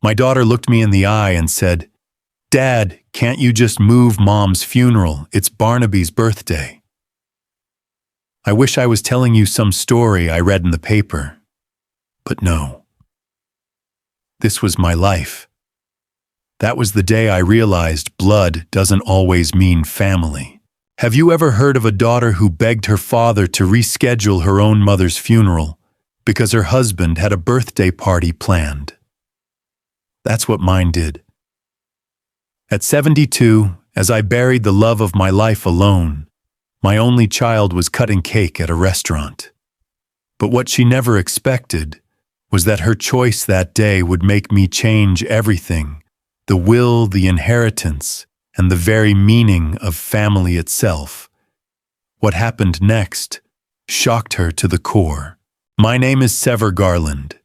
My daughter looked me in the eye and said, "Dad, can't you just move Mom's funeral? It's Barnaby's birthday." I wish I was telling you some story I read in the paper, but no. This was my life. That was the day I realized blood doesn't always mean family. Have you ever heard of a daughter who begged her father to reschedule her own mother's funeral because her husband had a birthday party planned? That's what mine did. At 72, as I buried the love of my life alone, my only child was cutting cake at a restaurant. But what she never expected was that her choice that day would make me change everything: the will, the inheritance, and the very meaning of family itself. What happened next shocked her to the core. My name is Sever Garland.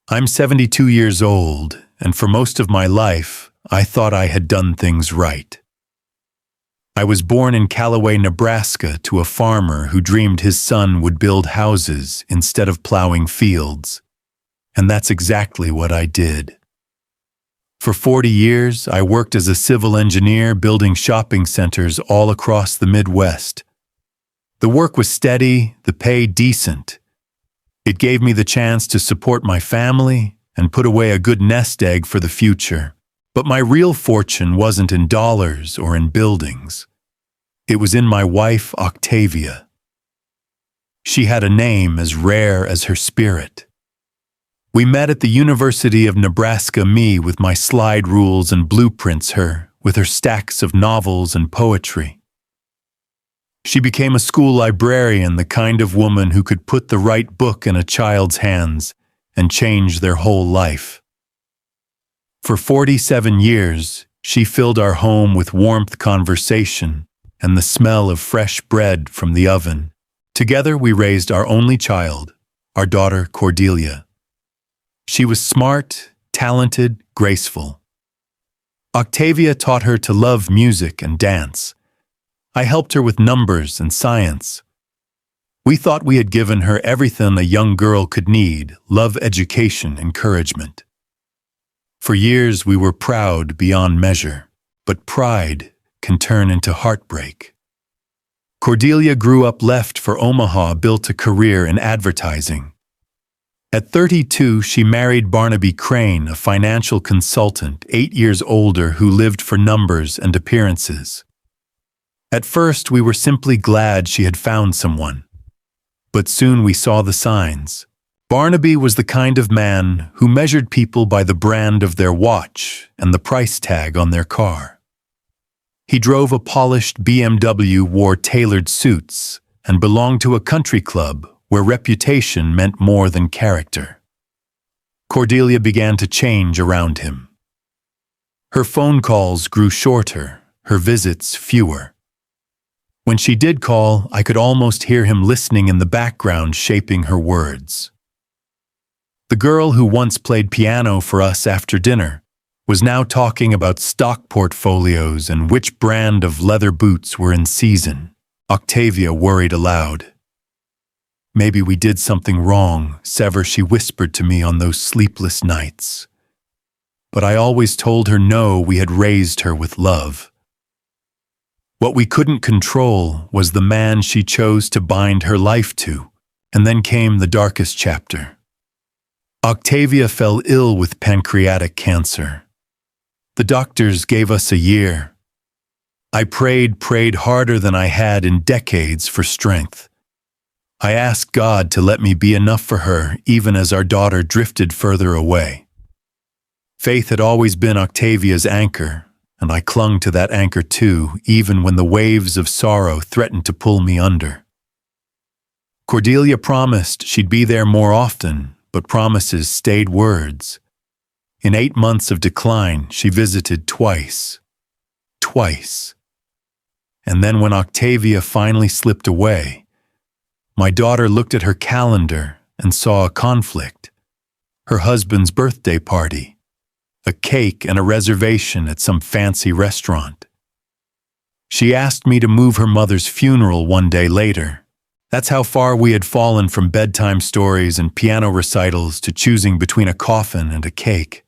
I'm 72 years old, and for most of my life, I thought I had done things right. I was born in Callaway, Nebraska, to a farmer who dreamed his son would build houses instead of plowing fields. And that's exactly what I did. For 40 years, I worked as a civil engineer building shopping centers all across the Midwest. The work was steady, the pay decent. It gave me the chance to support my family and put away a good nest egg for the future. But my real fortune wasn't in dollars or in buildings. It was in my wife, Octavia. She had a name as rare as her spirit. We met at the University of Nebraska, me with my slide rules and blueprints, her with her stacks of novels and poetry. She became a school librarian, the kind of woman who could put the right book in a child's hands and change their whole life. For 47 years, she filled our home with warmth, conversation, and the smell of fresh bread from the oven. Together we raised our only child, our daughter Cordelia. She was smart, talented, graceful. Octavia taught her to love music and dance. I helped her with numbers and science. We thought we had given her everything a young girl could need: love, education, encouragement. For years we were proud beyond measure, but pride can turn into heartbreak. Cordelia grew up, left for Omaha, built a career in advertising. At 32, she married Barnaby Crane, a financial consultant 8 years older who lived for numbers and appearances. At first, we were simply glad she had found someone. But soon we saw the signs. Barnaby was the kind of man who measured people by the brand of their watch and the price tag on their car. He drove a polished BMW, wore tailored suits, and belonged to a country club where reputation meant more than character. Cordelia began to change around him. Her phone calls grew shorter, her visits fewer. When she did call, I could almost hear him listening in the background, shaping her words. The girl who once played piano for us after dinner was now talking about stock portfolios and which brand of leather boots were in season. Octavia worried aloud. "Maybe we did something wrong, Sever," she whispered to me on those sleepless nights. But I always told her no, we had raised her with love. What we couldn't control was the man she chose to bind her life to, and then came the darkest chapter. Octavia fell ill with pancreatic cancer. The doctors gave us a year. I prayed harder than I had in decades for strength. I asked God to let me be enough for her, even as our daughter drifted further away. Faith had always been Octavia's anchor, and I clung to that anchor too, even when the waves of sorrow threatened to pull me under. Cordelia promised she'd be there more often, but promises stayed words. In 8 months of decline, she visited twice. And then when Octavia finally slipped away, my daughter looked at her calendar and saw a conflict. Her husband's birthday party, a cake and a reservation at some fancy restaurant. She asked me to move her mother's funeral one day later. That's how far we had fallen from bedtime stories and piano recitals to choosing between a coffin and a cake.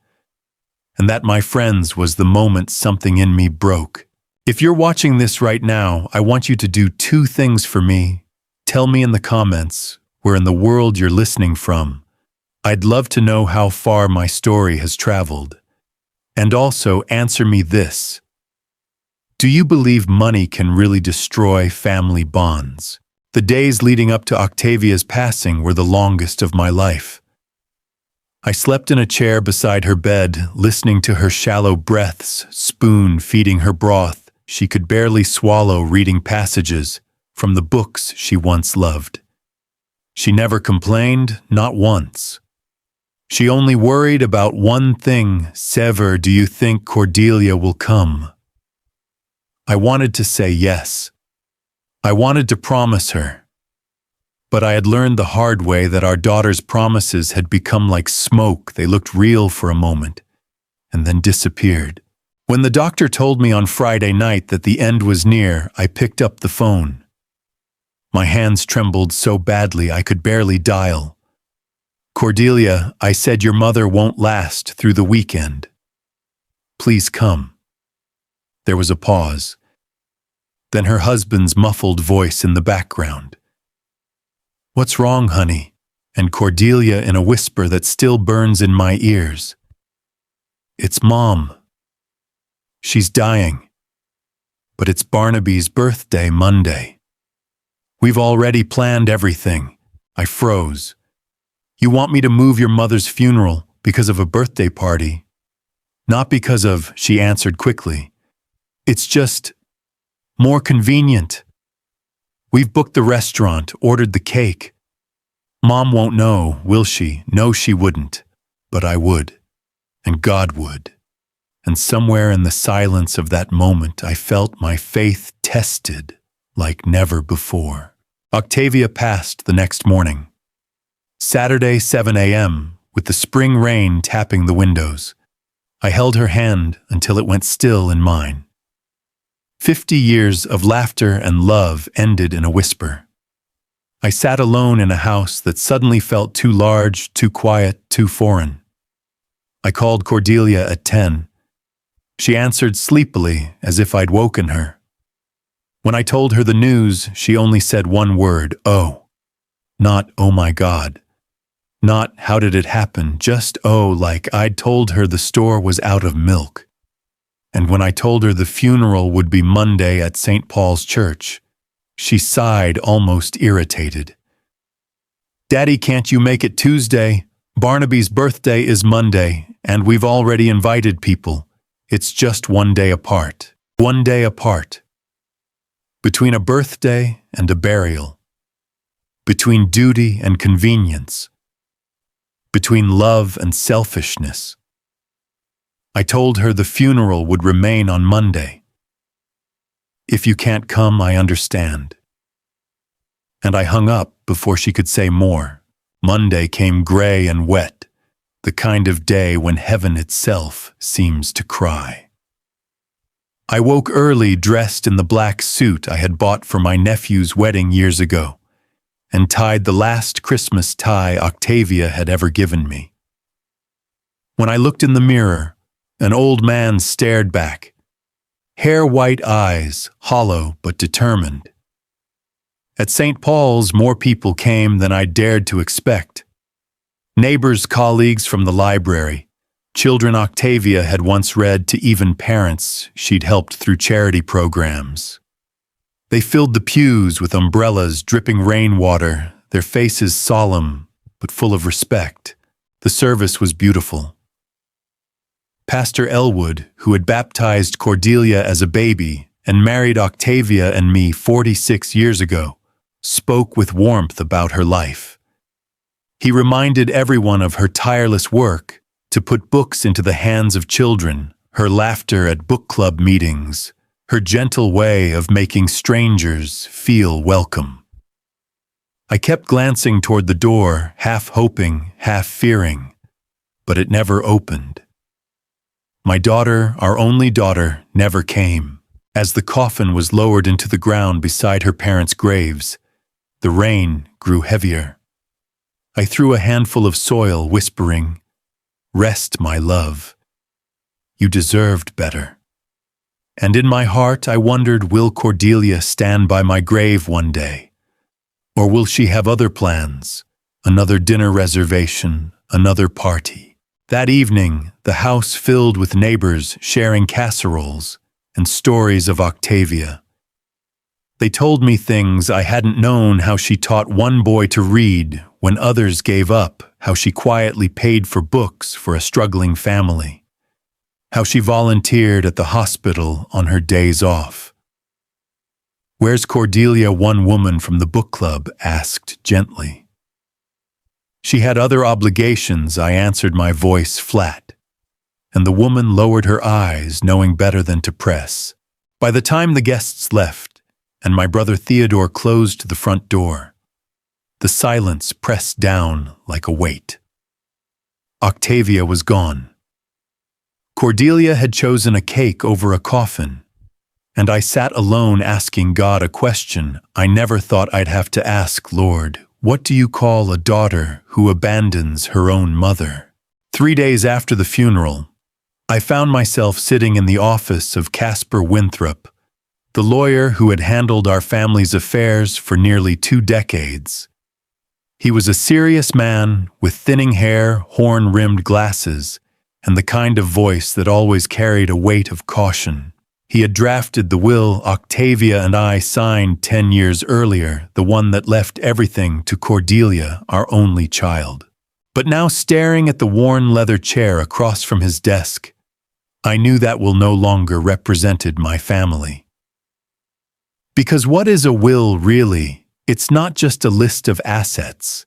And that, my friends, was the moment something in me broke. If you're watching this right now, I want you to do two things for me. Tell me in the comments where in the world you're listening from. I'd love to know how far my story has traveled. And also answer me this. Do you believe money can really destroy family bonds? The days leading up to Octavia's passing were the longest of my life. I slept in a chair beside her bed, listening to her shallow breaths, spoon feeding her broth she could barely swallow, reading passages from the books she once loved. She never complained, not once. She only worried about one thing. Sever, do you think Cordelia will come? I wanted to say yes. I wanted to promise her. But I had learned the hard way that our daughter's promises had become like smoke. They looked real for a moment, and then disappeared. When the doctor told me on Friday night that the end was near, I picked up the phone. My hands trembled so badly I could barely dial. Cordelia, I said, your mother won't last through the weekend. Please come. There was a pause. Then her husband's muffled voice in the background. What's wrong, honey? And Cordelia in a whisper that still burns in my ears. It's Mom. She's dying. But it's Barnaby's birthday Monday. We've already planned everything. I froze. You want me to move your mother's funeral because of a birthday party? Not because of, she answered quickly. It's just more convenient. We've booked the restaurant, ordered the cake. Mom won't know, will she? No, she wouldn't. But I would. And God would. And somewhere in the silence of that moment, I felt my faith tested like never before. Octavia passed the next morning. Saturday, 7 a.m., with the spring rain tapping the windows. I held her hand until it went still in mine. 50 years of laughter and love ended in a whisper. I sat alone in a house that suddenly felt too large, too quiet, too foreign. I called Cordelia at 10. She answered sleepily, as if I'd woken her. When I told her the news, she only said one word, oh. Not, oh my God. Not, how did it happen? Just, oh, like I'd told her the store was out of milk. And when I told her the funeral would be Monday at St. Paul's Church, she sighed, almost irritated. Daddy, can't you make it Tuesday? Barnaby's birthday is Monday, and we've already invited people. It's just one day apart. One day apart. Between a birthday and a burial. Between duty and convenience. Between love and selfishness. I told her the funeral would remain on Monday. If you can't come, I understand. And I hung up before she could say more. Monday came gray and wet, the kind of day when heaven itself seems to cry. I woke early, dressed in the black suit I had bought for my nephew's wedding years ago, and tied the last Christmas tie Octavia had ever given me. When I looked in the mirror, an old man stared back, hair-white eyes, hollow but determined. At St. Paul's, more people came than I dared to expect. Neighbors, colleagues from the library, children Octavia had once read to, even parents she'd helped through charity programs. They filled the pews with umbrellas dripping rainwater, their faces solemn but full of respect. The service was beautiful. Pastor Elwood, who had baptized Cordelia as a baby and married Octavia and me 46 years ago, spoke with warmth about her life. He reminded everyone of her tireless work to put books into the hands of children, her laughter at book club meetings, her gentle way of making strangers feel welcome. I kept glancing toward the door, half hoping, half fearing, but it never opened. My daughter, our only daughter, never came. As the coffin was lowered into the ground beside her parents' graves, the rain grew heavier. I threw a handful of soil, whispering, "Rest, my love." You deserved better. And in my heart I wondered, will Cordelia stand by my grave one day? Or will she have other plans? Another dinner reservation, another party. That evening, the house filled with neighbors sharing casseroles and stories of Octavia. They told me things I hadn't known: how she taught one boy to read when others gave up, how she quietly paid for books for a struggling family, how she volunteered at the hospital on her days off. "Where's Cordelia?" one woman from the book club asked gently. "She had other obligations," I answered, my voice flat, and the woman lowered her eyes, knowing better than to press. By the time the guests left, and my brother Theodore closed the front door, the silence pressed down like a weight. Octavia was gone. Cordelia had chosen a cake over a coffin, and I sat alone asking God a question I never thought I'd have to ask: Lord, what do you call a daughter who abandons her own mother? 3 days after the funeral, I found myself sitting in the office of Casper Winthrop, the lawyer who had handled our family's affairs for nearly 2 decades. He was a serious man with thinning hair, horn-rimmed glasses, and the kind of voice that always carried a weight of caution. He had drafted the will Octavia and I signed 10 years earlier, the one that left everything to Cordelia, our only child. But now, staring at the worn leather chair across from his desk, I knew that will no longer represented my family. Because what is a will really? It's not just a list of assets.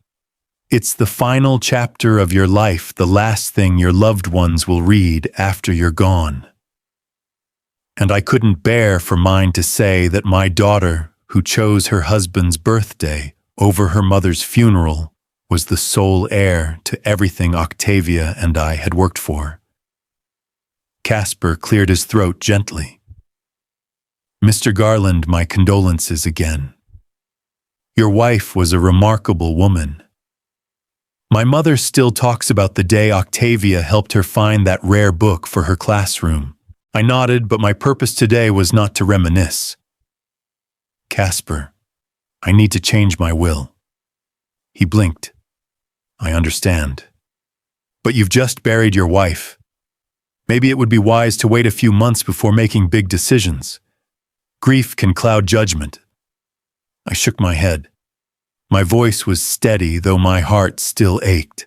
It's the final chapter of your life, the last thing your loved ones will read after you're gone. And I couldn't bear for mine to say that my daughter, who chose her husband's birthday over her mother's funeral, was the sole heir to everything Octavia and I had worked for. Casper cleared his throat gently. "Mr. Garland, my condolences again. Your wife was a remarkable woman. My mother still talks about the day Octavia helped her find that rare book for her classroom." I nodded, but my purpose today was not to reminisce. "Casper, I need to change my will." He blinked. "I understand. But you've just buried your wife. Maybe it would be wise to wait a few months before making big decisions. Grief can cloud judgment." I shook my head. My voice was steady, though my heart still ached.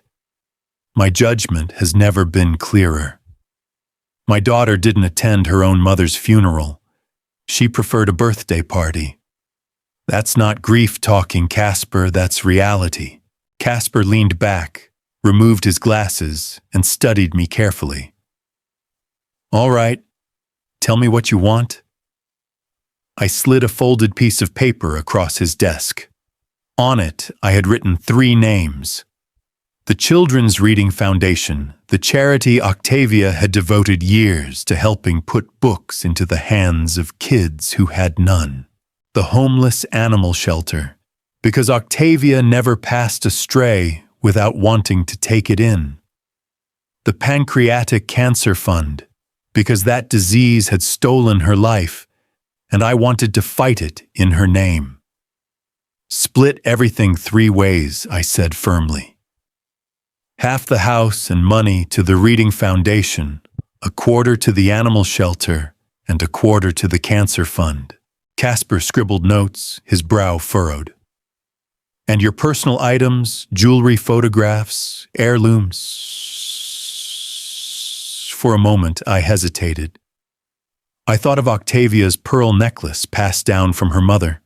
My judgment has never been clearer. My daughter didn't attend her own mother's funeral. She preferred a birthday party. That's not grief talking, Casper, that's reality. Casper leaned back, removed his glasses, and studied me carefully. "All right, tell me what you want." I slid a folded piece of paper across his desk. On it, I had written 3 names. The Children's Reading Foundation, the charity Octavia had devoted years to helping put books into the hands of kids who had none. The Homeless Animal Shelter, because Octavia never passed a stray without wanting to take it in. The Pancreatic Cancer Fund, because that disease had stolen her life, and I wanted to fight it in her name. "Split everything 3 ways, I said firmly. Half the house and money to the Reading Foundation, a quarter to the animal shelter, and a quarter to the cancer fund. Casper scribbled notes, his brow furrowed. "And your personal items, jewelry, photographs, heirlooms." For a moment, I hesitated. I thought of Octavia's pearl necklace passed down from her mother,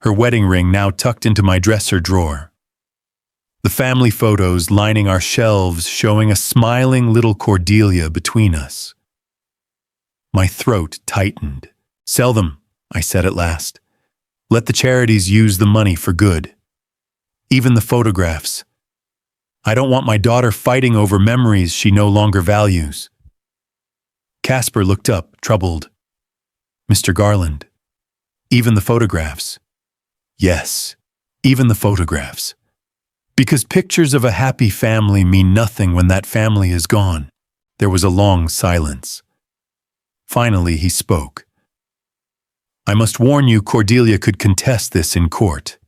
her wedding ring now tucked into my dresser drawer. The family photos lining our shelves showing a smiling little Cordelia between us. My throat tightened. "Sell them," I said at last. "Let the charities use the money for good. Even the photographs. I don't want my daughter fighting over memories she no longer values." Casper looked up, troubled. "Mr. Garland, even the photographs?" "Yes, even the photographs. Because pictures of a happy family mean nothing when that family is gone. There was a long silence. Finally, he spoke. I must warn you, Cordelia could contest this in court.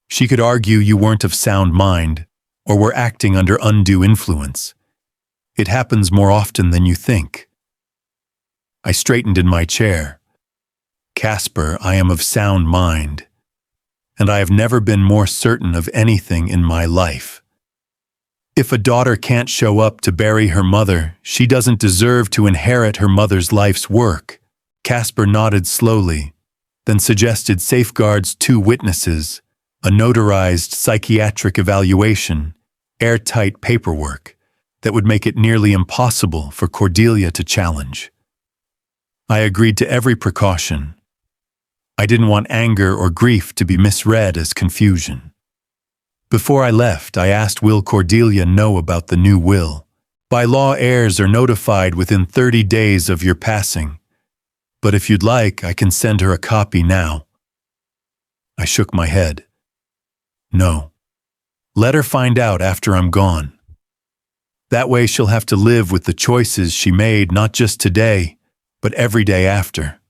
She could argue you weren't of sound mind, or were acting under undue influence. It happens more often than you think. I straightened in my chair. Casper, I am of sound mind, and I have never been more certain of anything in my life. If a daughter can't show up to bury her mother, she doesn't deserve to inherit her mother's life's work. Casper nodded slowly, then suggested safeguards 2 witnesses, a notarized psychiatric evaluation, airtight paperwork that would make it nearly impossible for Cordelia to challenge. I agreed to every precaution. I didn't want anger or grief to be misread as confusion. Before I left, I asked, will Cordelia know about the new will? By law, heirs are notified within 30 days of your passing. But if you'd like, I can send her a copy now. I shook my head. No. Let her find out after I'm gone. That way she'll have to live with the choices she made not just today, but every day after.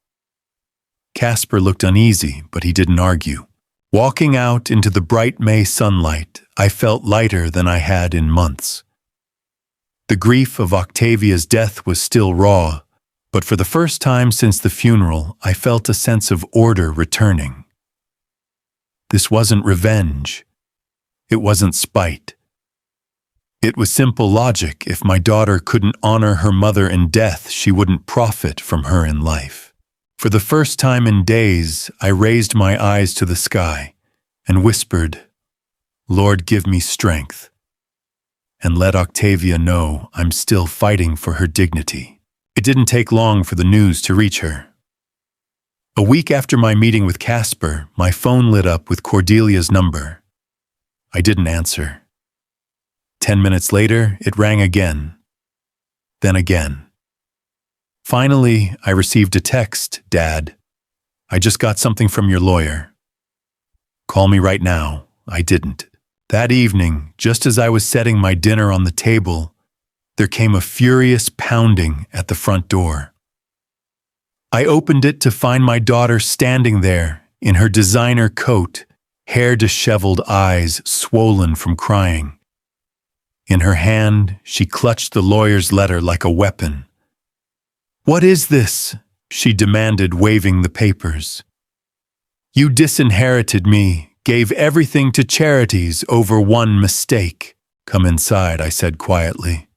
Casper looked uneasy, but he didn't argue. Walking out into the bright May sunlight, I felt lighter than I had in months. The grief of Octavia's death was still raw, but for the first time since the funeral, I felt a sense of order returning. This wasn't revenge. It wasn't spite. It was simple logic. If my daughter couldn't honor her mother in death, she wouldn't profit from her in life. For the first time in days, I raised my eyes to the sky and whispered, Lord, give me strength, and let Octavia know I'm still fighting for her dignity. It didn't take long for the news to reach her. A week after my meeting with Casper, my phone lit up with Cordelia's number. I didn't answer. 10 minutes later, it rang again. Then again. Finally, I received a text, Dad. I just got something from your lawyer. Call me right now. I didn't. That evening, just as I was setting my dinner on the table, there came a furious pounding at the front door. I opened it to find my daughter standing there in her designer coat, hair disheveled, eyes swollen from crying. In her hand, she clutched the lawyer's letter like a weapon. What is this? She demanded, waving the papers. You disinherited me, gave everything to charities over one mistake. Come inside, I said quietly.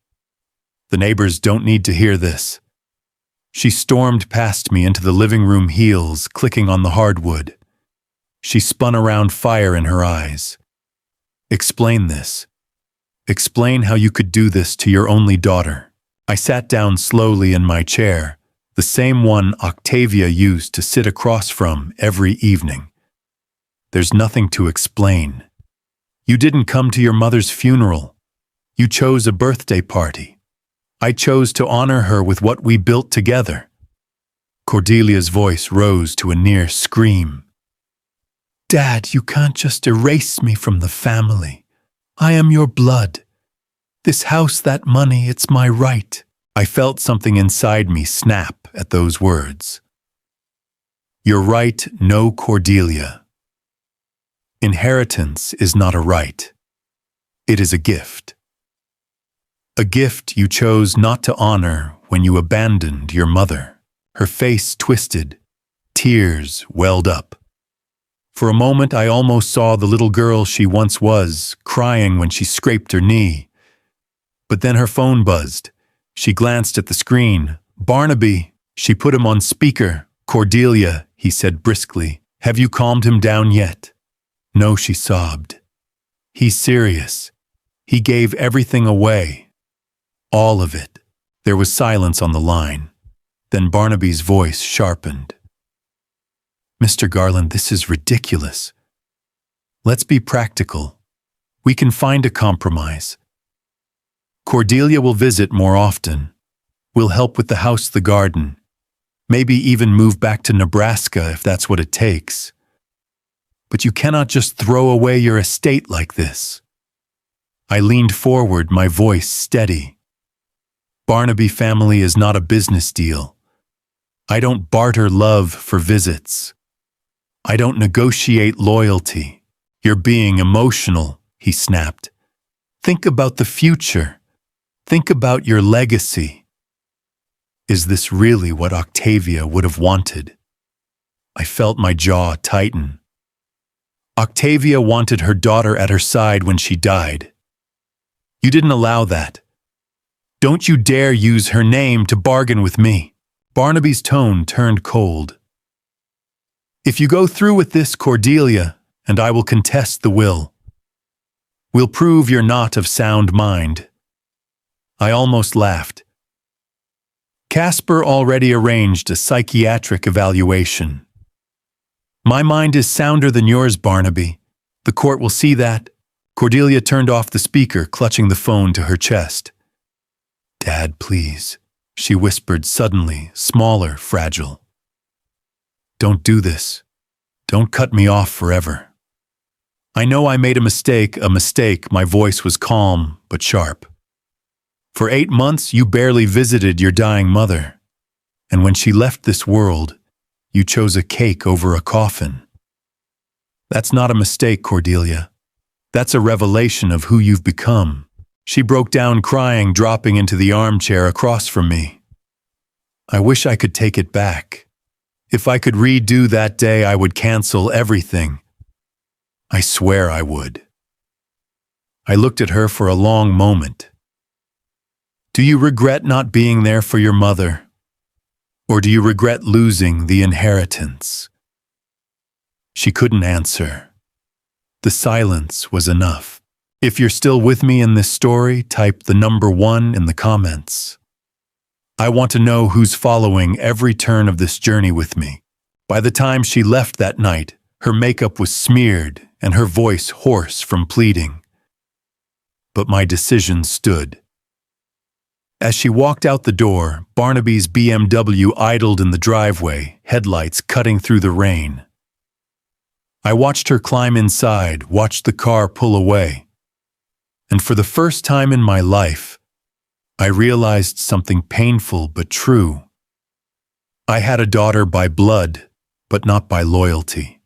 The neighbors don't need to hear this. She stormed past me into the living room, heels clicking on the hardwood. She spun around, fire in her eyes. Explain this. Explain how you could do this to your only daughter. I sat down slowly in my chair, the same one Octavia used to sit across from every evening. There's nothing to explain. You didn't come to your mother's funeral. You chose a birthday party. I chose to honor her with what we built together. Cordelia's voice rose to a near scream. Dad, you can't just erase me from the family. I am your blood. This house, that money, it's my right. I felt something inside me snap at those words. Your right, no, Cordelia. Inheritance is not a right. It is a gift. A gift you chose not to honor when you abandoned your mother. Her face twisted. Tears welled up. For a moment, I almost saw the little girl she once was, crying when she scraped her knee. But then her phone buzzed. She glanced at the screen. Barnaby. She put him on speaker. Cordelia, he said briskly. Have you calmed him down yet? No, she sobbed. He's serious. He gave everything away. All of it. There was silence on the line. Then Barnaby's voice sharpened. Mr. Garland, this is ridiculous. Let's be practical. We can find a compromise. Cordelia will visit more often. We'll help with the house, the garden. Maybe even move back to Nebraska if that's what it takes. But you cannot just throw away your estate like this. I leaned forward, my voice steady. Barnaby family is not a business deal. I don't barter love for visits. I don't negotiate loyalty. You're being emotional, he snapped. Think about the future. Think about your legacy. Is this really what Octavia would have wanted? I felt my jaw tighten. Octavia wanted her daughter at her side when she died. You didn't allow that. Don't you dare use her name to bargain with me. Barnaby's tone turned cold. If you go through with this, Cordelia, and I will contest the will. We'll prove you're not of sound mind. I almost laughed. Casper already arranged a psychiatric evaluation. My mind is sounder than yours, Barnaby. The court will see that. Cordelia turned off the speaker, clutching the phone to her chest. Dad, please, she whispered suddenly, smaller, fragile. Don't do this. Don't cut me off forever. I know I made a mistake. My voice was calm but sharp. For 8 months, you barely visited your dying mother. And when she left this world, you chose a cake over a coffin. That's not a mistake, Cordelia. That's a revelation of who you've become. She broke down crying, dropping into the armchair across from me. I wish I could take it back. If I could redo that day, I would cancel everything. I swear I would. I looked at her for a long moment. Do you regret not being there for your mother? Or do you regret losing the inheritance? She couldn't answer. The silence was enough. If you're still with me in this story, type the number 1 in the comments. I want to know who's following every turn of this journey with me. By the time she left that night, her makeup was smeared and her voice hoarse from pleading. But my decision stood. As she walked out the door, Barnaby's BMW idled in the driveway, headlights cutting through the rain. I watched her climb inside, watched the car pull away. And for the first time in my life, I realized something painful but true. I had a daughter by blood, but not by loyalty.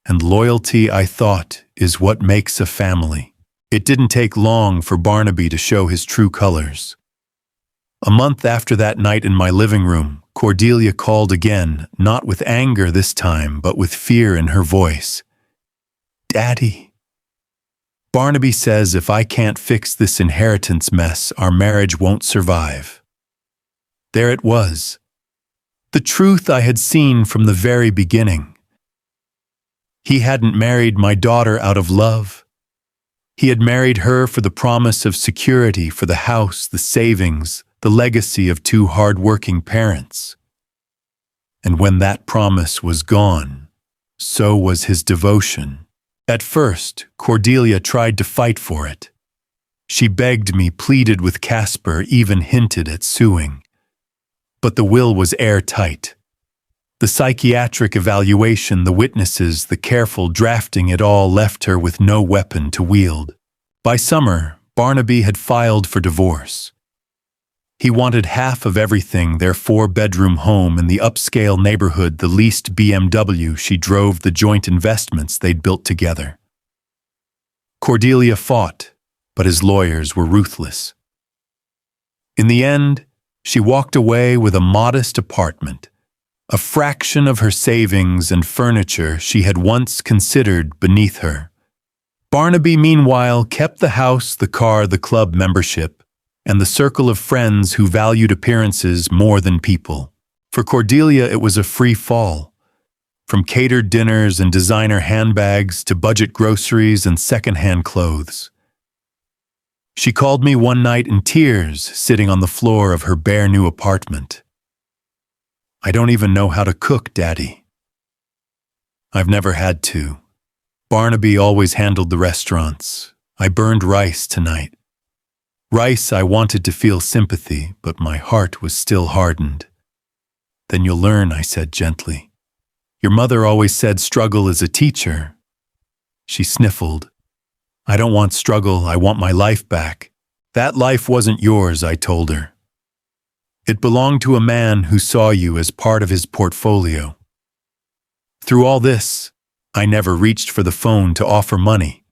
And loyalty, I thought, is what makes a family. It didn't take long for Barnaby to show his true colors. A month after that night in my living room, Cordelia called again, not with anger this time, but with fear in her voice. Daddy. Barnaby says if I can't fix this inheritance mess, our marriage won't survive. There it was. The truth I had seen from the very beginning. He hadn't married my daughter out of love. He had married her for the promise of security, for the house, the savings, the legacy of 2 hard-working parents. And when that promise was gone, so was his devotion. At first, Cordelia tried to fight for it. She begged me, pleaded with Casper, even hinted at suing. But the will was airtight. The psychiatric evaluation, the witnesses, the careful drafting, it all left her with no weapon to wield. By summer, Barnaby had filed for divorce. He wanted half of everything, their 4-bedroom home in the upscale neighborhood, the leased BMW she drove, the joint investments they'd built together. Cordelia fought, but his lawyers were ruthless. In the end, she walked away with a modest apartment, a fraction of her savings and furniture she had once considered beneath her. Barnaby, meanwhile, kept the house, the car, the club membership, and the circle of friends who valued appearances more than people. For Cordelia, it was a free fall. From catered dinners and designer handbags to budget groceries and secondhand clothes. She called me one night in tears, sitting on the floor of her bare new apartment. I don't even know how to cook, Daddy. I've never had to. Barnaby always handled the restaurants. I burned rice tonight. Rice, I wanted to feel sympathy, but my heart was still hardened. Then you'll learn, I said gently. Your mother always said struggle is a teacher. She sniffled. I don't want struggle, I want my life back. That life wasn't yours, I told her. It belonged to a man who saw you as part of his portfolio. Through all this, I never reached for the phone to offer money.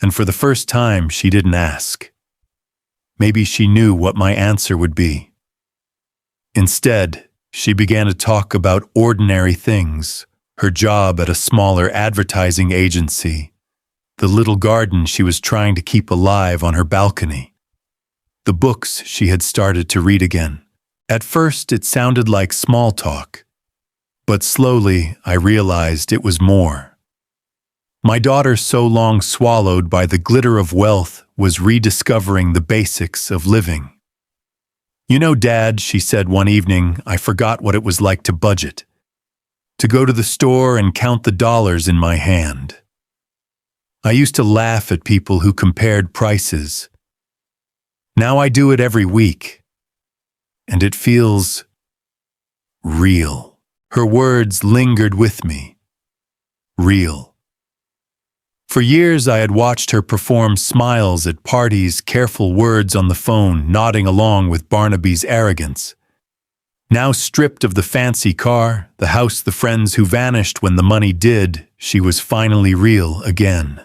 And for the first time, she didn't ask. Maybe she knew what my answer would be. Instead, she began to talk about ordinary things, her job at a smaller advertising agency, the little garden she was trying to keep alive on her balcony, the books she had started to read again. At first, it sounded like small talk, but slowly I realized it was more. My daughter, so long swallowed by the glitter of wealth, was rediscovering the basics of living. You know, Dad, she said one evening, I forgot what it was like to budget, to go to the store and count the dollars in my hand. I used to laugh at people who compared prices. Now I do it every week, and it feels real. Her words lingered with me. Real. For years I had watched her perform smiles at parties, careful words on the phone, nodding along with Barnaby's arrogance. Now stripped of the fancy car, the house, the friends who vanished when the money did, she was finally real again.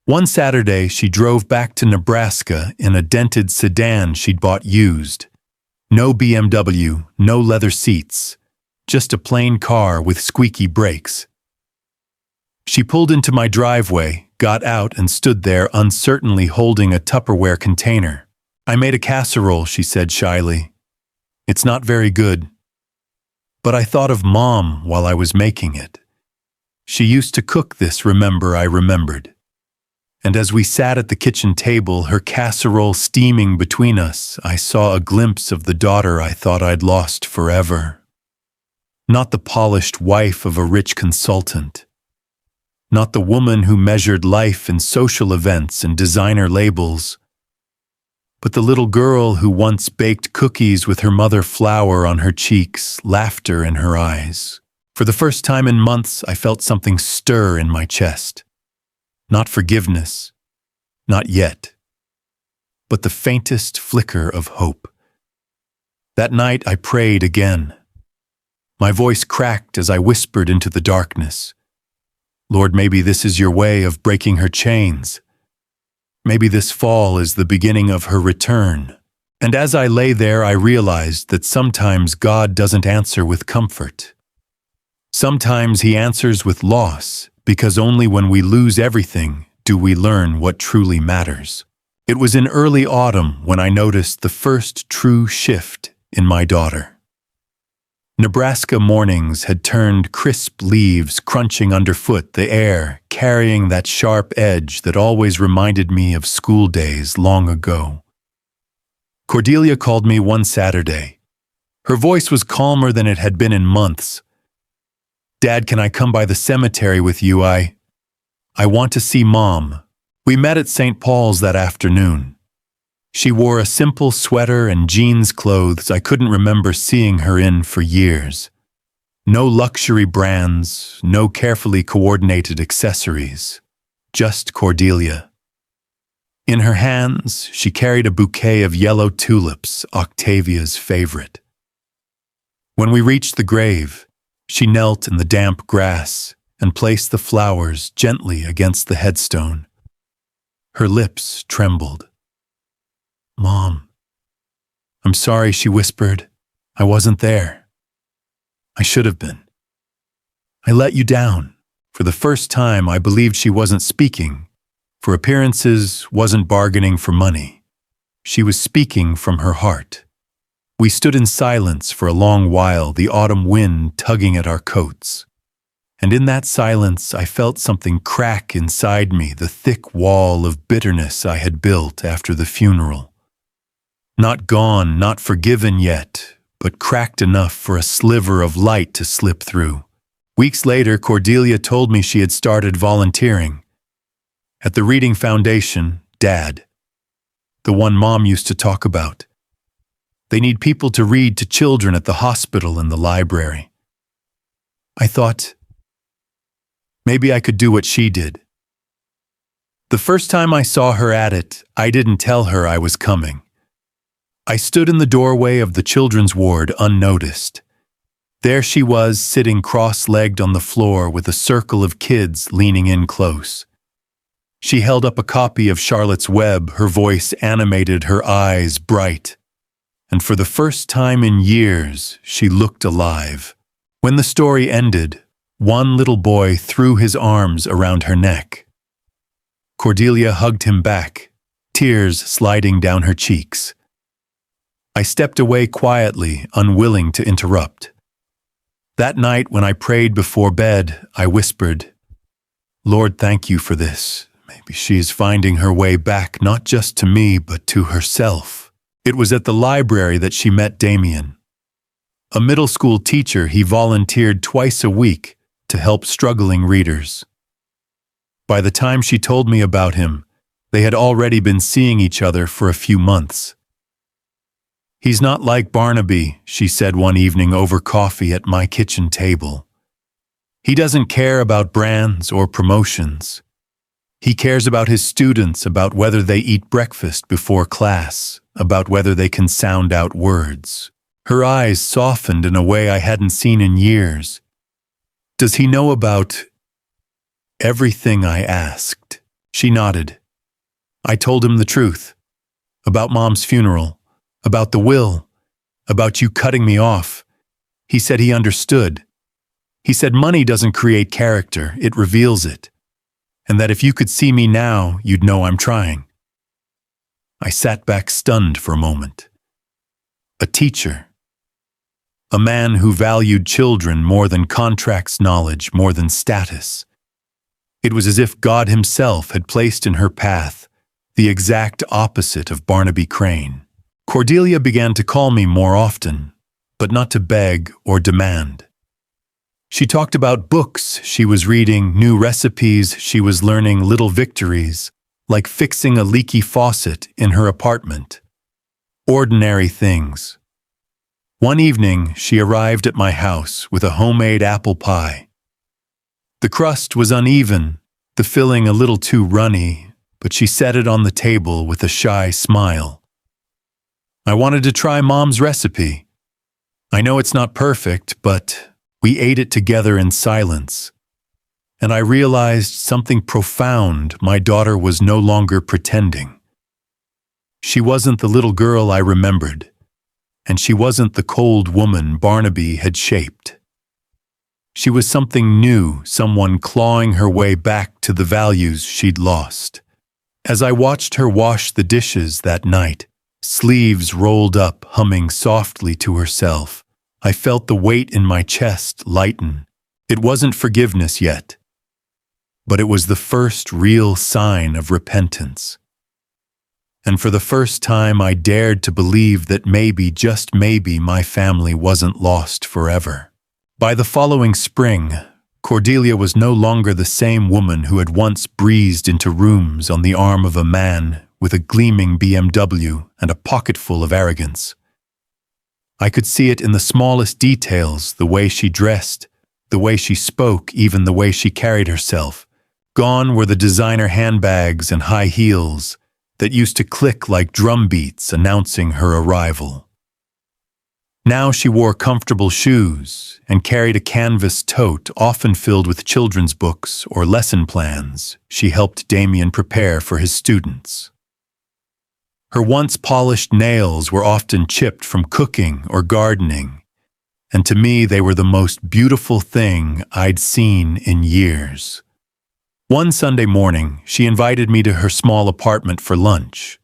One Saturday, she drove back to Nebraska in a dented sedan she'd bought used. No BMW, no leather seats, just a plain car with squeaky brakes. She pulled into my driveway, got out, and stood there uncertainly holding a Tupperware container. I made a casserole, she said shyly. It's not very good. But I thought of Mom while I was making it. She used to cook this, I remembered. And as we sat at the kitchen table, her casserole steaming between us, I saw a glimpse of the daughter I thought I'd lost forever. Not the polished wife of a rich consultant. Not the woman who measured life in social events and designer labels, but the little girl who once baked cookies with her mother flour on her cheeks, laughter in her eyes. For the first time in months, I felt something stir in my chest. Not forgiveness, not yet, but the faintest flicker of hope. That night I prayed again. My voice cracked as I whispered into the darkness. Lord, maybe this is your way of breaking her chains. Maybe this fall is the beginning of her return. And as I lay there, I realized that sometimes God doesn't answer with comfort. Sometimes He answers with loss, because only when we lose everything do we learn what truly matters. It was in early autumn when I noticed the first true shift in my daughter. Nebraska mornings had turned crisp leaves crunching underfoot, the air carrying that sharp edge that always reminded me of school days long ago. Cordelia called me one Saturday. Her voice was calmer than it had been in months. Dad, can I come by the cemetery with you? I want to see Mom. We met at St. Paul's that afternoon. She wore a simple sweater and jeans clothes I couldn't remember seeing her in for years. No luxury brands, no carefully coordinated accessories, just Cordelia. In her hands, she carried a bouquet of yellow tulips, Octavia's favorite. When we reached the grave, she knelt in the damp grass and placed the flowers gently against the headstone. Her lips trembled. Mom, I'm sorry, she whispered. I wasn't there. I should have been. I let you down. For the first time, I believed she wasn't speaking for appearances, wasn't bargaining for money. She was speaking from her heart. We stood in silence for a long while, the autumn wind tugging at our coats. And in that silence, I felt something crack inside me, the thick wall of bitterness I had built after the funeral. Not gone, not forgiven yet, but cracked enough for a sliver of light to slip through. Weeks later, Cordelia told me she had started volunteering. At the Reading Foundation, Dad. The one Mom used to talk about. They need people to read to children at the hospital and the library. I thought, maybe I could do what she did. The first time I saw her at it, I didn't tell her I was coming. I stood in the doorway of the children's ward unnoticed. There she was, sitting cross-legged on the floor with a circle of kids leaning in close. She held up a copy of Charlotte's Web, her voice animated, her eyes bright. And for the first time in years, she looked alive. When the story ended, one little boy threw his arms around her neck. Cordelia hugged him back, tears sliding down her cheeks. I stepped away quietly, unwilling to interrupt. That night when I prayed before bed, I whispered, "Lord, thank you for this. Maybe she is finding her way back not just to me, but to herself." It was at the library that she met Damien. A middle school teacher, he volunteered twice a week to help struggling readers. By the time she told me about him, they had already been seeing each other for a few months. "He's not like Barnaby," she said one evening over coffee at my kitchen table. "He doesn't care about brands or promotions. He cares about his students, about whether they eat breakfast before class, about whether they can sound out words." Her eyes softened in a way I hadn't seen in years. "Does he know about everything?" I asked. She nodded. I told him the truth. About Mom's funeral, about the will, about you cutting me off. He said he understood. He said money doesn't create character, it reveals it. And that if you could see me now, you'd know I'm trying. I sat back stunned for a moment. A teacher. A man who valued children more than contracts, knowledge, more than status. It was as if God himself had placed in her path the exact opposite of Barnaby Crane. Cordelia began to call me more often, but not to beg or demand. She talked about books she was reading, new recipes she was learning, little victories, like fixing a leaky faucet in her apartment. Ordinary things. One evening, she arrived at my house with a homemade apple pie. The crust was uneven, the filling a little too runny, but she set it on the table with a shy smile. "I wanted to try Mom's recipe. I know it's not perfect, but..." We ate it together in silence, and I realized something profound. My daughter was no longer pretending. She wasn't the little girl I remembered, and she wasn't the cold woman Barnaby had shaped. She was something new, someone clawing her way back to the values she'd lost. As I watched her wash the dishes that night, sleeves rolled up, humming softly to herself, I felt the weight in my chest lighten. It wasn't forgiveness yet, but it was the first real sign of repentance. And for the first time, I dared to believe that maybe, just maybe, my family wasn't lost forever. By the following spring, Cordelia was no longer the same woman who had once breezed into rooms on the arm of a man with a gleaming BMW and a pocketful of arrogance. I could see it in the smallest details, the way she dressed, the way she spoke, even the way she carried herself. Gone were the designer handbags and high heels that used to click like drum beats announcing her arrival. Now she wore comfortable shoes and carried a canvas tote often filled with children's books or lesson plans she helped Damien prepare for his students. Her once polished nails were often chipped from cooking or gardening, and to me they were the most beautiful thing I'd seen in years. One Sunday morning, she invited me to her small apartment for lunch.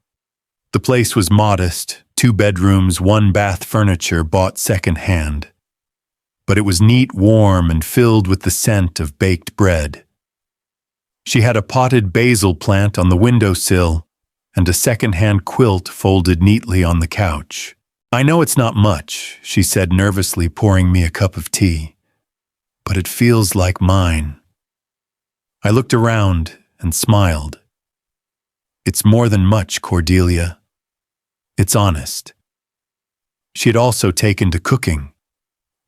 The place was modest, 2 bedrooms, 1 bath, furniture bought second-hand. But it was neat, warm, and filled with the scent of baked bread. She had a potted basil plant on the windowsill and a second-hand quilt folded neatly on the couch. "I know it's not much," she said nervously, pouring me a cup of tea, "but it feels like mine." I looked around and smiled. "It's more than much, Cordelia. It's honest." She had also taken to cooking.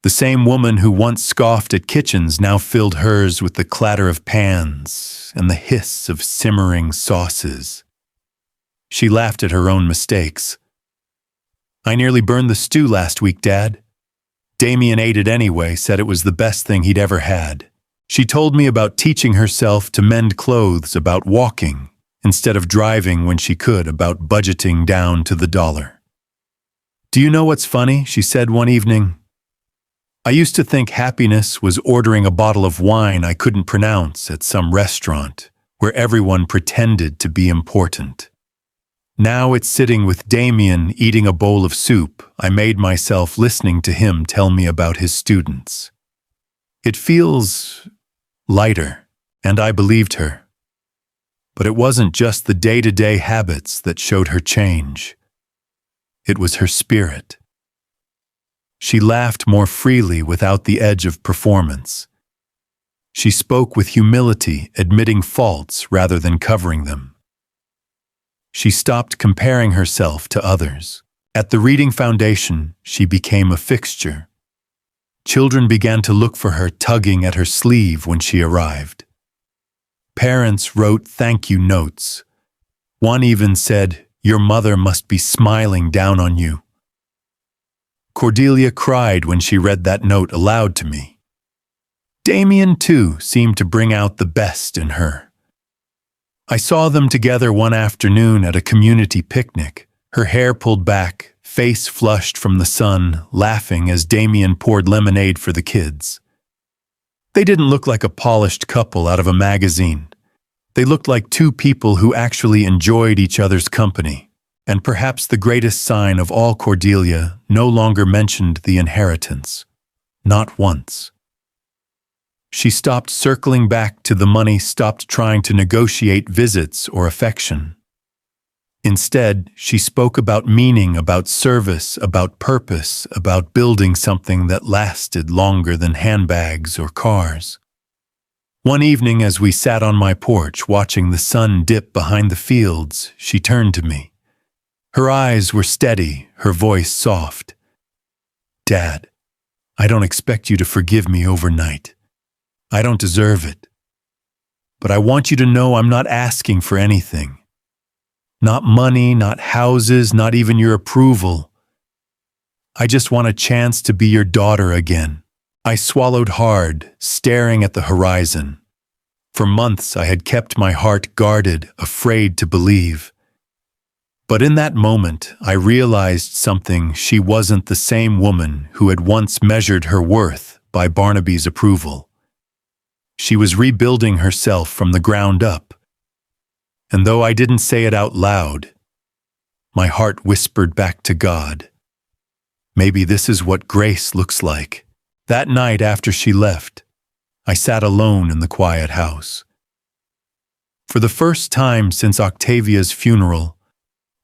The same woman who once scoffed at kitchens now filled hers with the clatter of pans and the hiss of simmering sauces. She laughed at her own mistakes. "I nearly burned the stew last week, Dad." Damien ate it anyway, said it was the best thing he'd ever had. She told me about teaching herself to mend clothes, about walking, instead of driving when she could, about budgeting down to the dollar. "Do you know what's funny?" she said one evening. "I used to think happiness was ordering a bottle of wine I couldn't pronounce at some restaurant where everyone pretended to be important. Now it's sitting with Damien eating a bowl of soup I made myself listening to him tell me about his students. It feels lighter, and I believed her. But it wasn't just the day-to-day habits that showed her change. It was her spirit. She laughed more freely without the edge of performance. She spoke with humility, admitting faults rather than covering them. She stopped comparing herself to others. At the Reading Foundation, she became a fixture. Children began to look for her, tugging at her sleeve when she arrived. Parents wrote thank you notes. One even said, "Your mother must be smiling down on you." Cordelia cried when she read that note aloud to me. Damien, too, seemed to bring out the best in her. I saw them together one afternoon at a community picnic, her hair pulled back, face flushed from the sun, laughing as Damien poured lemonade for the kids. They didn't look like a polished couple out of a magazine. They looked like two people who actually enjoyed each other's company. And perhaps the greatest sign of all, Cordelia no longer mentioned the inheritance. Not once. She stopped circling back to the money, stopped trying to negotiate visits or affection. Instead, she spoke about meaning, about service, about purpose, about building something that lasted longer than handbags or cars. One evening, as we sat on my porch watching the sun dip behind the fields, she turned to me. Her eyes were steady, her voice soft. "Dad, I don't expect you to forgive me overnight. I don't deserve it. But I want you to know I'm not asking for anything. Not money, not houses, not even your approval. I just want a chance to be your daughter again." I swallowed hard, staring at the horizon. For months I had kept my heart guarded, afraid to believe. But in that moment, I realized something. She wasn't the same woman who had once measured her worth by Barnaby's approval. She was rebuilding herself from the ground up. And though I didn't say it out loud, my heart whispered back to God, maybe this is what grace looks like. That night after she left, I sat alone in the quiet house. For the first time since Octavia's funeral,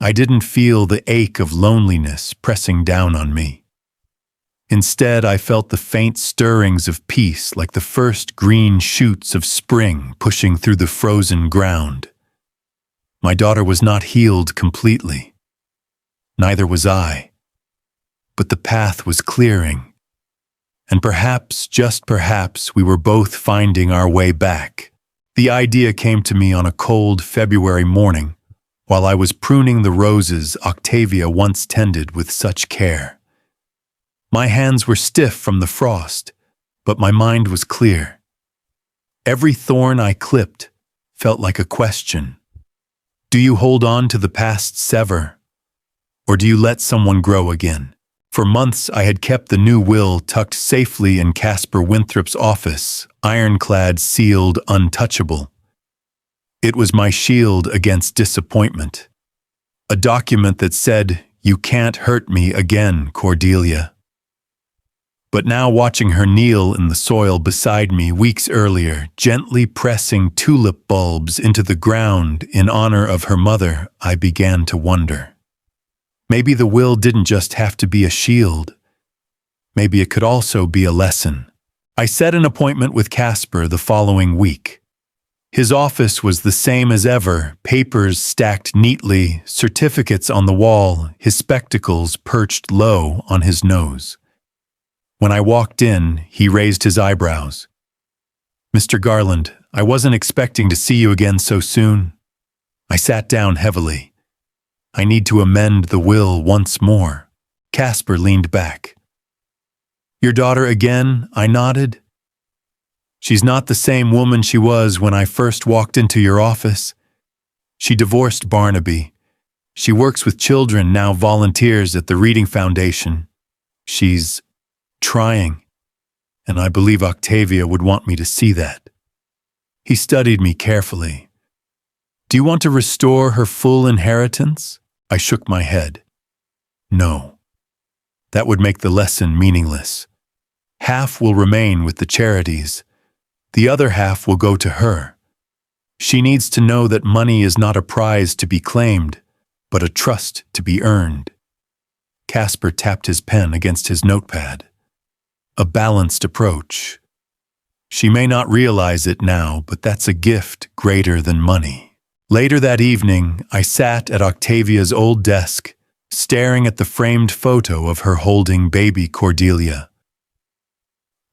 I didn't feel the ache of loneliness pressing down on me. Instead, I felt the faint stirrings of peace, like the first green shoots of spring pushing through the frozen ground. My daughter was not healed completely. Neither was I. But the path was clearing. And perhaps, just perhaps, we were both finding our way back. The idea came to me on a cold February morning, while I was pruning the roses Octavia once tended with such care. My hands were stiff from the frost, but my mind was clear. Every thorn I clipped felt like a question. Do you hold on to the past sever, or do you let someone grow again? For months I had kept the new will tucked safely in Caspar Winthrop's office, ironclad, sealed, untouchable. It was my shield against disappointment. A document that said, "You can't hurt me again, Cordelia." But now, watching her kneel in the soil beside me weeks earlier, gently pressing tulip bulbs into the ground in honor of her mother, I began to wonder. Maybe the will didn't just have to be a shield. Maybe it could also be a lesson. I set an appointment with Caspar the following week. His office was the same as ever, papers stacked neatly, certificates on the wall, his spectacles perched low on his nose. When I walked in, he raised his eyebrows. "Mr. Garland, I wasn't expecting to see you again so soon." I sat down heavily. "I need to amend the will once more." Casper leaned back. "Your daughter again?" I nodded. "She's not the same woman she was when I first walked into your office. She divorced Barnaby. She works with children, now volunteers at the Reading Foundation. She's trying, and I believe Octavia would want me to see that." He studied me carefully. "Do you want to restore her full inheritance?" I shook my head. "No. That would make the lesson meaningless. Half will remain with the charities. The other half will go to her. She needs to know that money is not a prize to be claimed, but a trust to be earned." Casper tapped his pen against his notepad. "A balanced approach. She may not realize it now, but that's a gift greater than money." Later that evening, I sat at Octavia's old desk, staring at the framed photo of her holding baby Cordelia.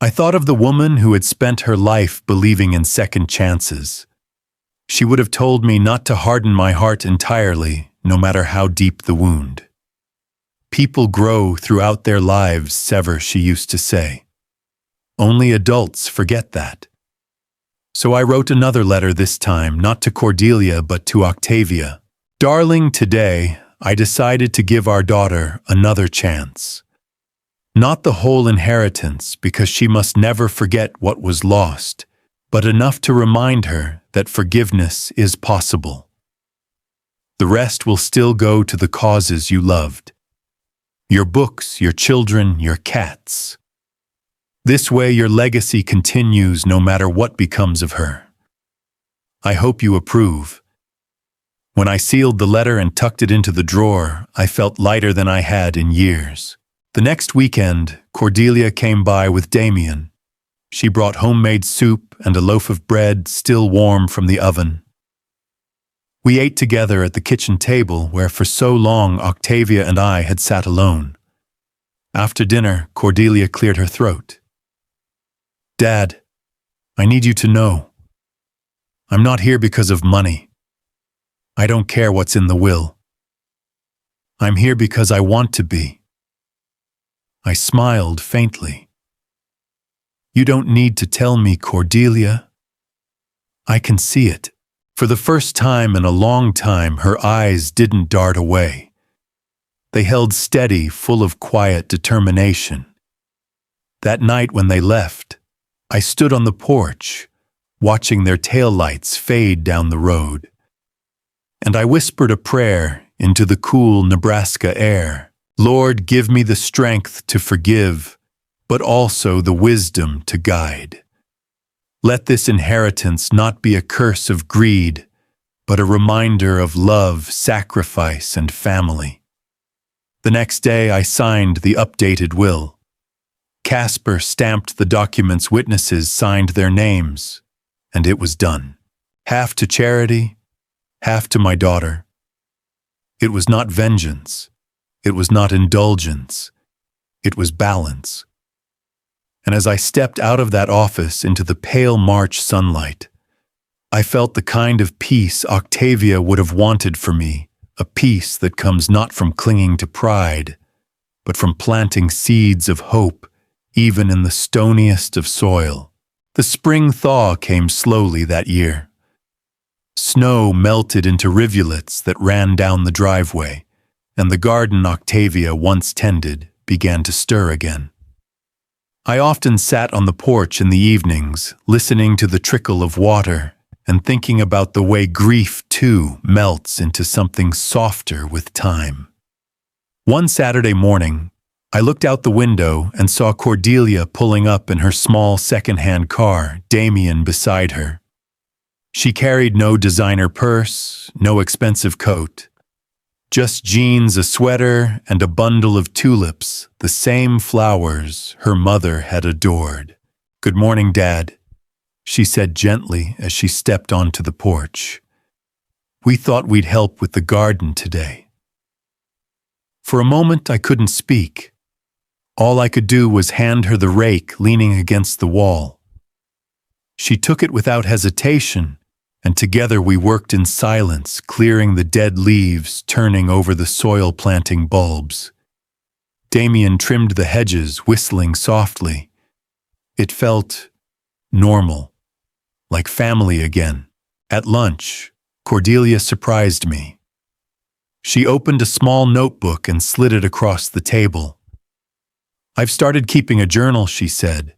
I thought of the woman who had spent her life believing in second chances. She would have told me not to harden my heart entirely, no matter how deep the wound. "People grow throughout their lives, Sever," she used to say. "Only adults forget that." So I wrote another letter this time, not to Cordelia but to Octavia. "Darling, today I decided to give our daughter another chance. Not the whole inheritance, because she must never forget what was lost, but enough to remind her that forgiveness is possible. The rest will still go to the causes you loved. Your books, your children, your cats. This way your legacy continues no matter what becomes of her. I hope you approve." When I sealed the letter and tucked it into the drawer, I felt lighter than I had in years. The next weekend, Cordelia came by with Damien. She brought homemade soup and a loaf of bread still warm from the oven. We ate together at the kitchen table where for so long Octavia and I had sat alone. After dinner, Cordelia cleared her throat. "Dad, I need you to know. I'm not here because of money. I don't care what's in the will. I'm here because I want to be." I smiled faintly. "You don't need to tell me, Cordelia. I can see it." For the first time in a long time, her eyes didn't dart away. They held steady, full of quiet determination. That night when they left, I stood on the porch, watching their taillights fade down the road. And I whispered a prayer into the cool Nebraska air. "Lord, give me the strength to forgive, but also the wisdom to guide. Let this inheritance not be a curse of greed, but a reminder of love, sacrifice, and family." The next day I signed the updated will. Casper stamped the document's witnesses, signed their names, and it was done. Half to charity, half to my daughter. It was not vengeance. It was not indulgence. It was balance. And as I stepped out of that office into the pale March sunlight, I felt the kind of peace Octavia would have wanted for me, a peace that comes not from clinging to pride, but from planting seeds of hope, even in the stoniest of soil. The spring thaw came slowly that year. Snow melted into rivulets that ran down the driveway, and the garden Octavia once tended began to stir again. I often sat on the porch in the evenings, listening to the trickle of water and thinking about the way grief, too, melts into something softer with time. One Saturday morning, I looked out the window and saw Cordelia pulling up in her small second-hand car, Damien beside her. She carried no designer purse, no expensive coat. Just jeans, a sweater, and a bundle of tulips, the same flowers her mother had adored. "Good morning, Dad," she said gently as she stepped onto the porch. "We thought we'd help with the garden today." For a moment I couldn't speak. All I could do was hand her the rake leaning against the wall. She took it without hesitation, and together we worked in silence, clearing the dead leaves, turning over the soil, planting bulbs. Damien trimmed the hedges, whistling softly. It felt normal, like family again. At lunch, Cordelia surprised me. She opened a small notebook and slid it across the table. "I've started keeping a journal," she said.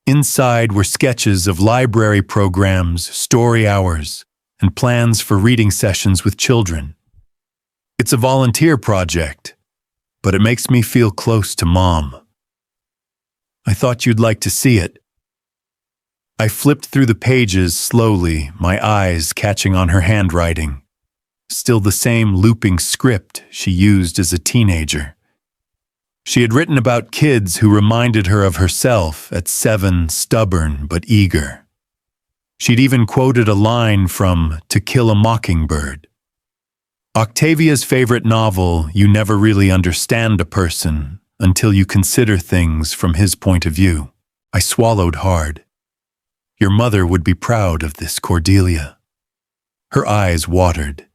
Inside were sketches of library programs, story hours, and plans for reading sessions with children. "It's a volunteer project, but it makes me feel close to Mom. I thought you'd like to see it." I flipped through the pages slowly, my eyes catching on her handwriting. Still the same looping script she used as a teenager. She had written about kids who reminded her of herself at 7, stubborn but eager. She'd even quoted a line from To Kill a Mockingbird. Octavia's favorite novel, "You never really understand a person until you consider things from his point of view." I swallowed hard. "Your mother would be proud of this, Cordelia." Her eyes watered.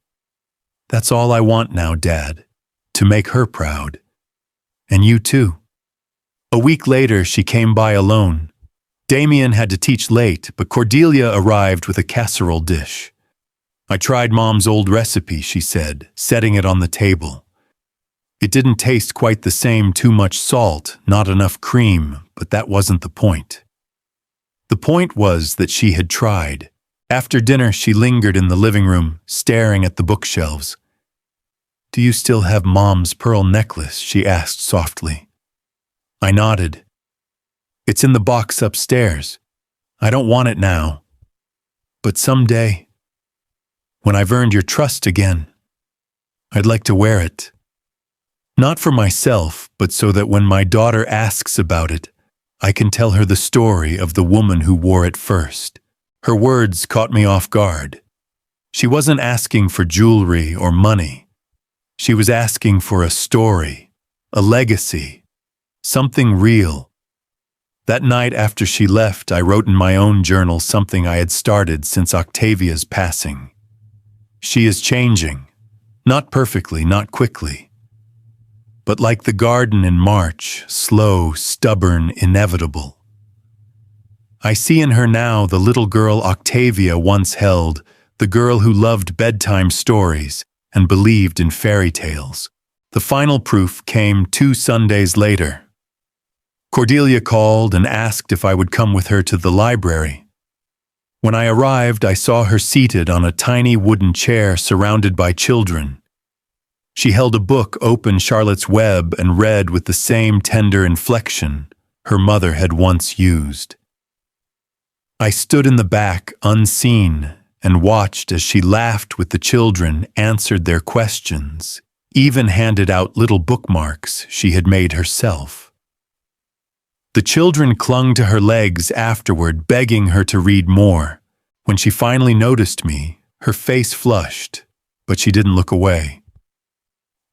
"That's all I want now, Dad, to make her proud. And you too." A week later, she came by alone. Damien had to teach late, but Cordelia arrived with a casserole dish. "I tried Mom's old recipe," she said, setting it on the table. "It didn't taste quite the same, too much salt, not enough cream, but that wasn't the point. The point was that she had tried." After dinner, she lingered in the living room, staring at the bookshelves. "Do you still have Mom's pearl necklace?" she asked softly. I nodded. "It's in the box upstairs. I don't want it now. But someday, when I've earned your trust again, I'd like to wear it. Not for myself, but so that when my daughter asks about it, I can tell her the story of the woman who wore it first." Her words caught me off guard. She wasn't asking for jewelry or money. She was asking for a story, a legacy, something real. That night after she left, I wrote in my own journal something I had started since Octavia's passing. She is changing, not perfectly, not quickly, but like the garden in March, slow, stubborn, inevitable. I see in her now the little girl Octavia once held, the girl who loved bedtime stories and believed in fairy tales. The final proof came 2 Sundays later. Cordelia called and asked if I would come with her to the library. When I arrived, I saw her seated on a tiny wooden chair surrounded by children. She held a book open, Charlotte's Web, and read with the same tender inflection her mother had once used. I stood in the back, unseen, and watched as she laughed with the children, answered their questions, even handed out little bookmarks she had made herself. The children clung to her legs afterward, begging her to read more. When she finally noticed me, her face flushed, but she didn't look away.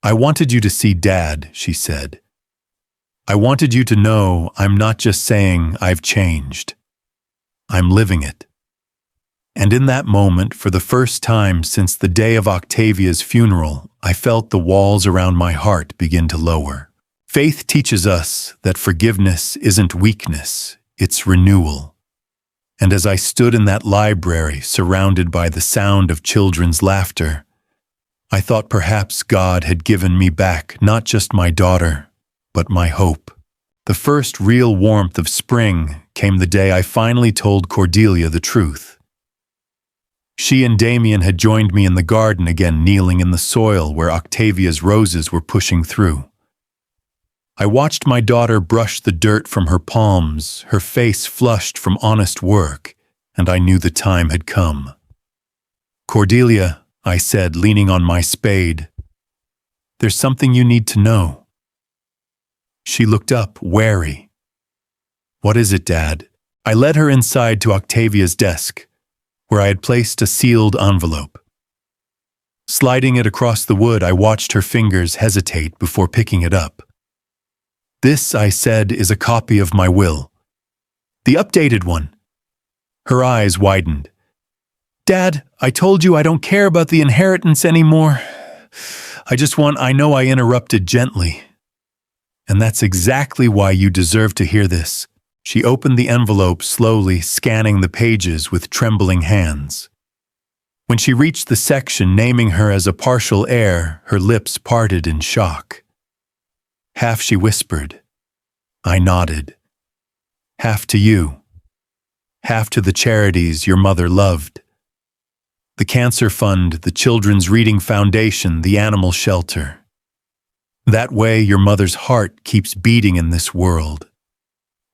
"I wanted you to see Dad," she said. "I wanted you to know I'm not just saying I've changed. I'm living it." And in that moment, for the first time since the day of Octavia's funeral, I felt the walls around my heart begin to lower. Faith teaches us that forgiveness isn't weakness, it's renewal. And as I stood in that library, surrounded by the sound of children's laughter, I thought perhaps God had given me back not just my daughter, but my hope. The first real warmth of spring came the day I finally told Cordelia the truth. She and Damien had joined me in the garden again, kneeling in the soil where Octavia's roses were pushing through. I watched my daughter brush the dirt from her palms, her face flushed from honest work, and I knew the time had come. "Cordelia," I said, leaning on my spade, "there's something you need to know." She looked up, wary. "What is it, Dad?" I led her inside to Octavia's desk, where I had placed a sealed envelope. Sliding it across the wood, I watched her fingers hesitate before picking it up. "This," I said, "is a copy of my will. The updated one." Her eyes widened. "Dad, I told you I don't care about the inheritance anymore. I know I interrupted gently. And that's exactly why you deserve to hear this." She opened the envelope slowly, scanning the pages with trembling hands. When she reached the section naming her as a partial heir, her lips parted in shock. "Half," she whispered. I nodded. "Half to you. Half to the charities your mother loved. The Cancer Fund, the Children's Reading Foundation, the Animal Shelter. That way your mother's heart keeps beating in this world.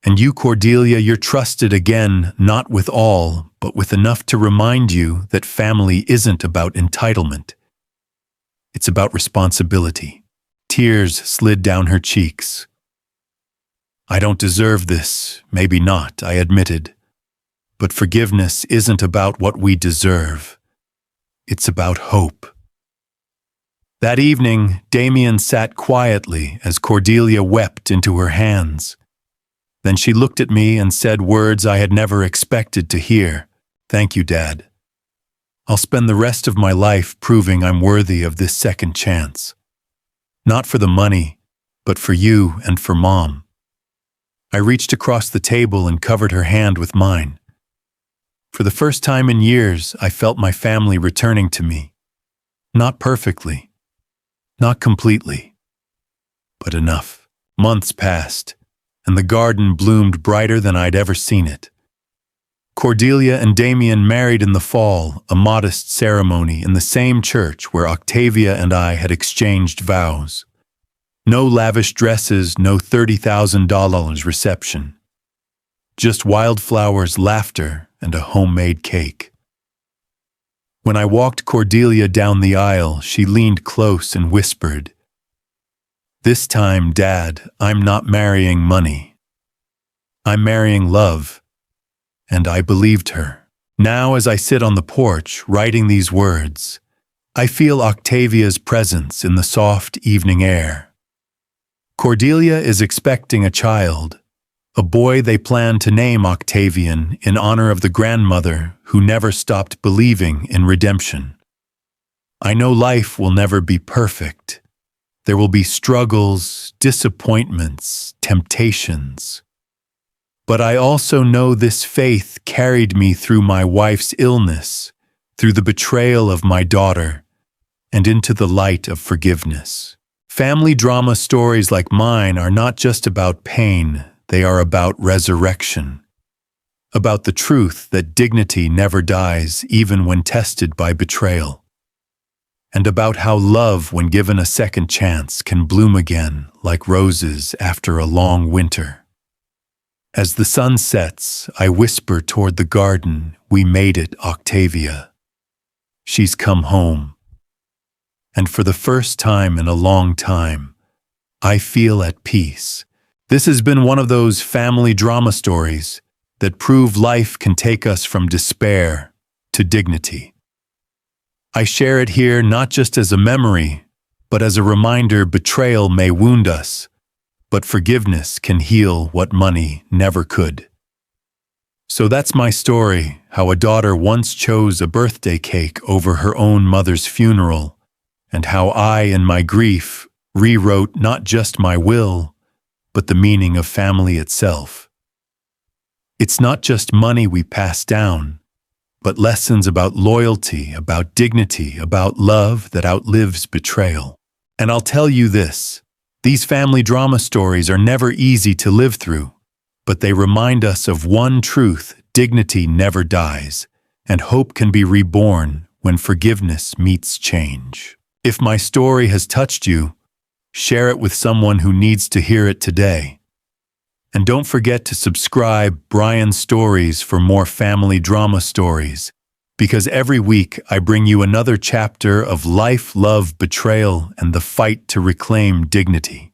And you, Cordelia, you're trusted again, not with all, but with enough to remind you that family isn't about entitlement. It's about responsibility." Tears slid down her cheeks. "I don't deserve this, maybe not," I admitted. "But forgiveness isn't about what we deserve. It's about hope." That evening, Damien sat quietly as Cordelia wept into her hands. Then she looked at me and said words I had never expected to hear. "Thank you, Dad. I'll spend the rest of my life proving I'm worthy of this second chance. Not for the money, but for you and for Mom." I reached across the table and covered her hand with mine. For the first time in years, I felt my family returning to me. Not perfectly, not completely, but enough. Months passed, and the garden bloomed brighter than I'd ever seen it. Cordelia and Damien married in the fall, a modest ceremony in the same church where Octavia and I had exchanged vows. No lavish dresses, no $30,000 reception. Just wildflowers, laughter, and a homemade cake. When I walked Cordelia down the aisle, she leaned close and whispered, "This time, Dad, I'm not marrying money. I'm marrying love." And I believed her. Now, as I sit on the porch, writing these words, I feel Octavia's presence in the soft evening air. Cordelia is expecting a child, a boy they plan to name Octavian in honor of the grandmother who never stopped believing in redemption. I know life will never be perfect. There will be struggles, disappointments, temptations. But I also know this faith carried me through my wife's illness, through the betrayal of my daughter, and into the light of forgiveness. Family drama stories like mine are not just about pain, they are about resurrection. About the truth that dignity never dies even when tested by betrayal. And about how love, when given a second chance, can bloom again like roses after a long winter. As the sun sets, I whisper toward the garden, "We made it, Octavia. She's come home." And for the first time in a long time, I feel at peace. This has been one of those family drama stories that prove life can take us from despair to dignity. I share it here not just as a memory, but as a reminder betrayal may wound us, but forgiveness can heal what money never could. So that's my story, how a daughter once chose a birthday cake over her own mother's funeral, and how I, in my grief, rewrote not just my will, but the meaning of family itself. It's not just money we pass down, but lessons about loyalty, about dignity, about love that outlives betrayal. And I'll tell you this, these family drama stories are never easy to live through, but they remind us of one truth: dignity never dies, and hope can be reborn when forgiveness meets change. If my story has touched you, share it with someone who needs to hear it today. And don't forget to subscribe Brian Stories for more family drama stories, because every week I bring you another chapter of life, love, betrayal, and the fight to reclaim dignity.